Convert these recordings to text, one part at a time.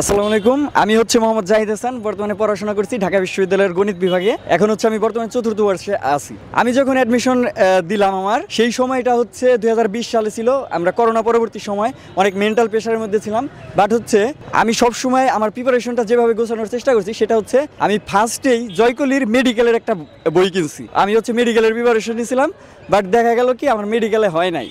আসসালামু আলাইকুম। আমি হচ্ছে মোহাম্মদ জাহিদ হাসান। বর্তমানে পড়াশোনা করছি ঢাকা বিশ্ববিদ্যালয়ের গণিত বিভাগে। এখন হচ্ছে আমি বর্তমানে চতুর্থ বর্ষে আছি। আমি যখন অ্যাডমিশন দিলাম আমার সেই সময়টা হচ্ছে 2020 সালে ছিল। আমরা করোনা পরবর্তী সময় অনেক মেন্টাল প্রেশারের মধ্যে ছিলাম। বাট হচ্ছে আমি সব সময় আমার প্রিপারেশনটা যেভাবে গোছানোর চেষ্টা করছি সেটা হচ্ছে আমি ফার্স্টেই জয়কলির মেডিকেলের একটা বই কিনছি। আমি হচ্ছে মেডিকেলের প্রিপারেশন নিয়েছিলাম, বাট দেখা গেল কি আমার মেডিকেলে হয় নাই।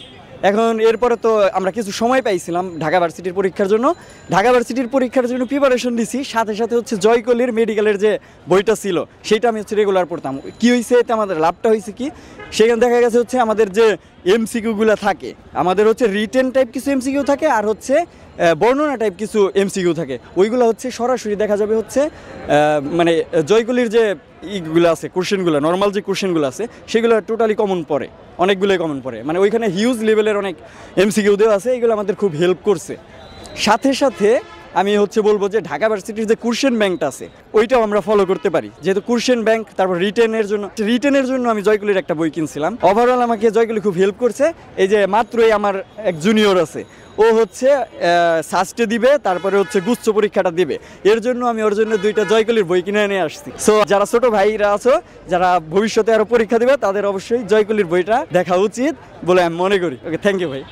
এখন এরপরে তো আমরা কিছু সময় পাইছিলাম ঢাকা ভার্সিটির পরীক্ষার জন্য। ঢাকা ভার্সিটির পরীক্ষার জন্য প্রিপারেশন দিছি, সাথে সাথে হচ্ছে জয়কলির মেডিকেলের যে বইটা ছিল সেটা আমি হচ্ছে রেগুলার পড়তাম। কি হয়েছে এতে আমাদের লাভটা হয়েছে কি, সেখানে দেখা গেছে হচ্ছে আমাদের যে এমসিকিউগুলো থাকে, আমাদের হচ্ছে রিটেন টাইপ কিছু এমসিকিউ থাকে আর হচ্ছে বর্ণনা টাইপ কিছু এমসিকিউ থাকে। ওইগুলো হচ্ছে সরাসরি দেখা যাবে হচ্ছে মানে জয়কলির যে ইগুলো আছে, কোশ্চেনগুলো নর্মাল যে কোশ্চেনগুলো আছে সেগুলো টোটালি কমন পড়ে, অনেকগুলোই কমন পড়ে। মানে ওইখানে হিউজ লেভেলের অনেক এমসিকিউ দেওয়া আছে, এগুলো আমাদের খুব হেল্প করছে। সাথে সাথে আমি হচ্ছে বলবো যে ঢাকা ভার্সিটির যে কোশ্চেন ব্যাংকটা আছে ওইটাও আমরা ফলো করতে পারি, যেহেতু কোশ্চেন ব্যাংক। তারপর রিটেনের জন্য আমি জয়কলির একটা বই কিনছিলাম। ওভারঅল আমাকে জয়কলি খুব হেল্প করছে। এই যে মাত্রই আমার এক জুনিয়র আছে, ও হচ্ছে সাস্টে দিবে, তারপরে হচ্ছে গুচ্ছ পরীক্ষাটা দিবে। এর জন্য আমি ওর জন্য দুইটা জয়কলির বই কিনে নিয়ে আসছি। সো যারা ছোট ভাইরা আছো, যারা ভবিষ্যতে আরো পরীক্ষা দিবে, তাদের অবশ্যই জয়কলির বইটা দেখা উচিত বলে আমি মনে করি। ওকে, থ্যাংক ইউ ভাই।